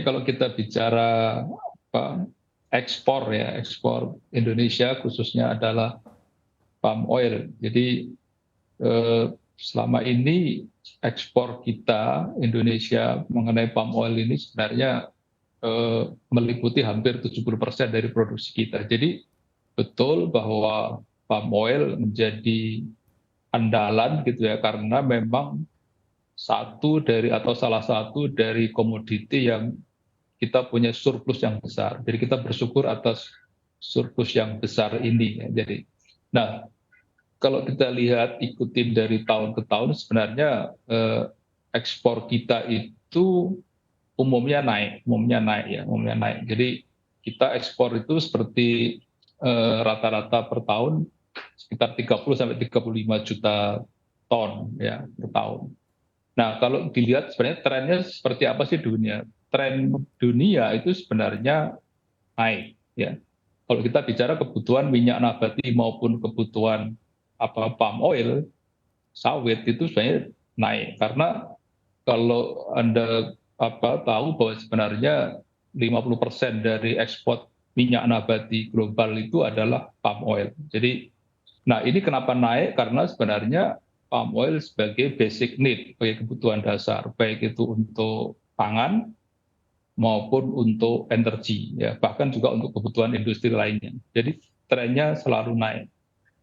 Kalau kita bicara apa, ekspor ya, ekspor Indonesia khususnya adalah palm oil. Jadi selama ini ekspor kita Indonesia mengenai palm oil ini sebenarnya meliputi hampir 70% dari produksi kita. Jadi betul bahwa palm oil menjadi andalan gitu ya, karena memang salah satu dari komoditi yang kita punya surplus yang besar. Jadi kita bersyukur atas surplus yang besar ini ya. Jadi, nah kalau kita lihat ikutin dari tahun ke tahun sebenarnya ekspor kita itu umumnya naik. Jadi kita ekspor itu seperti rata-rata per tahun sekitar 30 sampai 35 juta ton ya per tahun. Nah, kalau dilihat sebenarnya trennya seperti apa sih dunia? Tren dunia itu sebenarnya naik ya. Kalau kita bicara kebutuhan minyak nabati maupun kebutuhan palm oil, sawit itu sebenarnya naik karena kalau Anda tahu bahwa sebenarnya 50% dari ekspor minyak nabati global itu adalah palm oil. Jadi, nah ini kenapa naik? Karena sebenarnya palm oil sebagai basic need, sebagai kebutuhan dasar, baik itu untuk pangan maupun untuk energi, ya bahkan juga untuk kebutuhan industri lainnya. Jadi trennya selalu naik.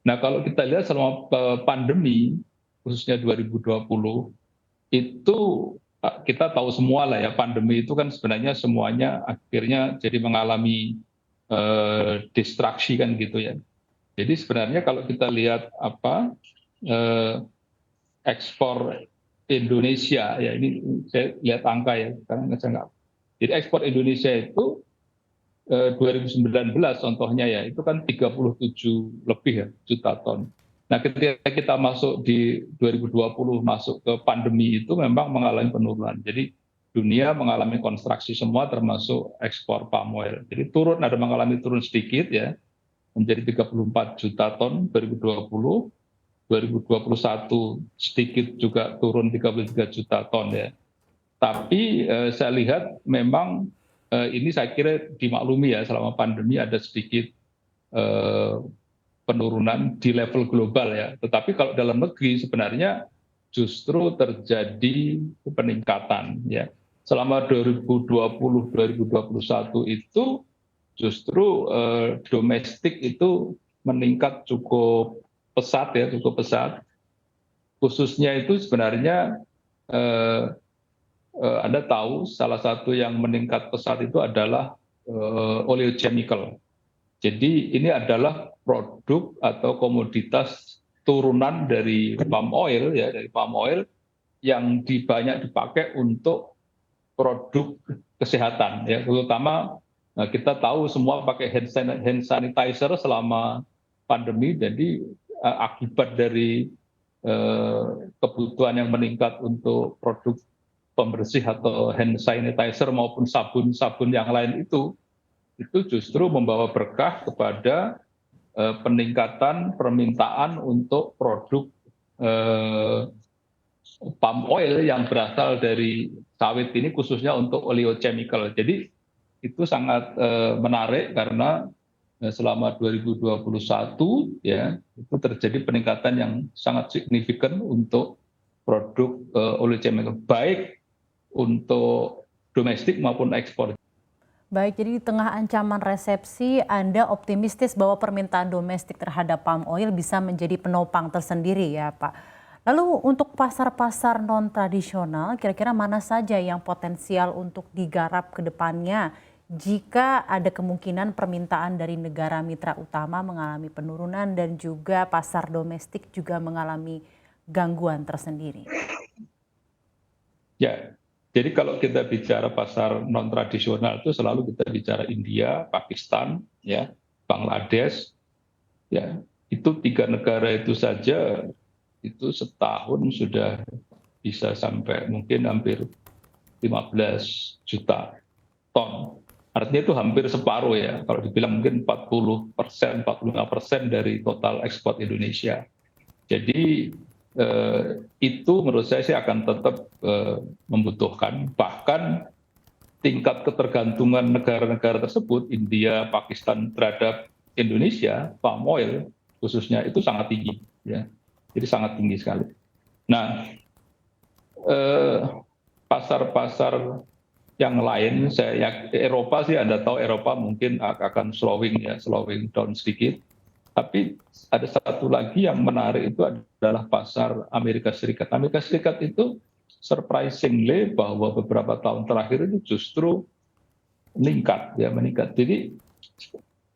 Nah kalau kita lihat selama pandemi, khususnya 2020, itu kita tahu semua lah ya, pandemi itu kan sebenarnya semuanya akhirnya jadi mengalami distraksi kan gitu ya. Jadi sebenarnya kalau kita lihat eh, ekspor Indonesia ya, ini saya lihat angka ya karena saya nggak. Jadi ekspor Indonesia itu 2019 contohnya ya itu kan 37 lebih ya juta ton. Nah ketika kita masuk di 2020 masuk ke pandemi itu memang mengalami penurunan. Jadi dunia mengalami kontraksi semua termasuk ekspor palm oil. Jadi ada mengalami turun sedikit ya menjadi 34 juta ton 2020. 2021 sedikit juga turun 33 juta ton ya. Tapi saya lihat memang ini saya kira dimaklumi ya selama pandemi ada sedikit penurunan di level global ya. Tetapi kalau dalam negeri sebenarnya justru terjadi peningkatan ya. Selama 2020-2021 itu justru domestik itu meningkat cukup pesat ya, cukup pesat. Khususnya itu sebenarnya Anda tahu salah satu yang meningkat pesat itu adalah oleochemical. Jadi ini adalah produk atau komoditas turunan dari palm oil ya, dari palm oil yang banyak dipakai untuk produk kesehatan ya, terutama kita tahu semua pakai hand sanitizer selama pandemi, jadi akibat dari kebutuhan yang meningkat untuk produk pembersih atau hand sanitizer maupun sabun-sabun yang lain itu justru membawa berkah kepada peningkatan permintaan untuk produk palm oil yang berasal dari sawit ini khususnya untuk oleochemical. Jadi itu sangat menarik karena selama 2021 ya itu terjadi peningkatan yang sangat signifikan untuk produk oleochemical baik untuk domestik maupun ekspor. Baik, jadi di tengah ancaman resepsi, Anda optimistis bahwa permintaan domestik terhadap palm oil bisa menjadi penopang tersendiri ya Pak. Lalu untuk pasar-pasar non-tradisional, kira-kira mana saja yang potensial untuk digarap ke depannya jika ada kemungkinan permintaan dari negara mitra utama mengalami penurunan dan juga pasar domestik juga mengalami gangguan tersendiri? Ya, jadi kalau kita bicara pasar non tradisional itu selalu kita bicara India, Pakistan, ya, Bangladesh, ya, itu tiga negara itu saja itu setahun sudah bisa sampai mungkin hampir 15 juta ton. Artinya itu hampir separuh ya, kalau dibilang mungkin 40%, 45% dari total ekspor Indonesia. Jadi itu menurut saya sih akan tetap membutuhkan, bahkan tingkat ketergantungan negara-negara tersebut, India, Pakistan terhadap Indonesia, palm oil khususnya itu sangat tinggi, ya. Jadi sangat tinggi sekali. Nah, pasar-pasar yang lain, Eropa sih Anda tahu Eropa mungkin akan slowing down sedikit. Tapi ada satu lagi yang menarik itu adalah pasar Amerika Serikat. Amerika Serikat itu surprisingly bahwa beberapa tahun terakhir itu justru meningkat. Jadi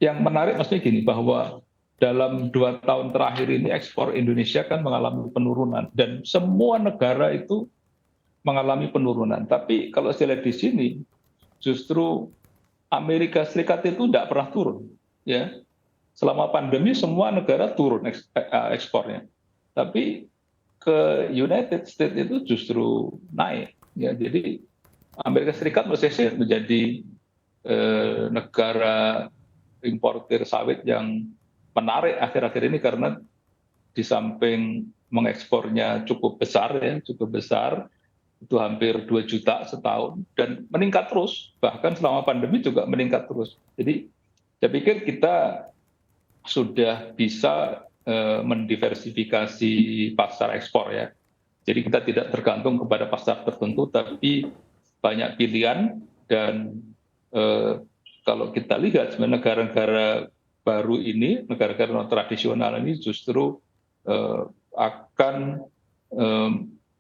yang menarik maksudnya gini, bahwa dalam 2 tahun terakhir ini ekspor Indonesia kan mengalami penurunan dan semua negara itu mengalami penurunan. Tapi kalau saya lihat di sini, justru Amerika Serikat itu tidak pernah turun. Ya, selama pandemi semua negara turun ekspornya. Tapi ke United States itu justru naik. Ya, jadi Amerika Serikat menjadi negara importir sawit yang menarik akhir-akhir ini karena di samping mengekspornya cukup besar, itu hampir 2 juta setahun dan meningkat terus, bahkan selama pandemi juga meningkat terus. Jadi saya pikir kita sudah bisa mendiversifikasi pasar ekspor, ya. Jadi kita tidak tergantung kepada pasar tertentu, tapi banyak pilihan. Dan kalau kita lihat sebenarnya negara-negara baru ini, negara-negara non tradisional ini justru akan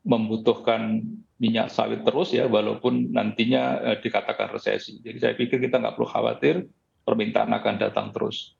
membutuhkan minyak sawit terus, ya, walaupun nantinya dikatakan resesi. Jadi saya pikir kita nggak perlu khawatir, permintaan akan datang terus.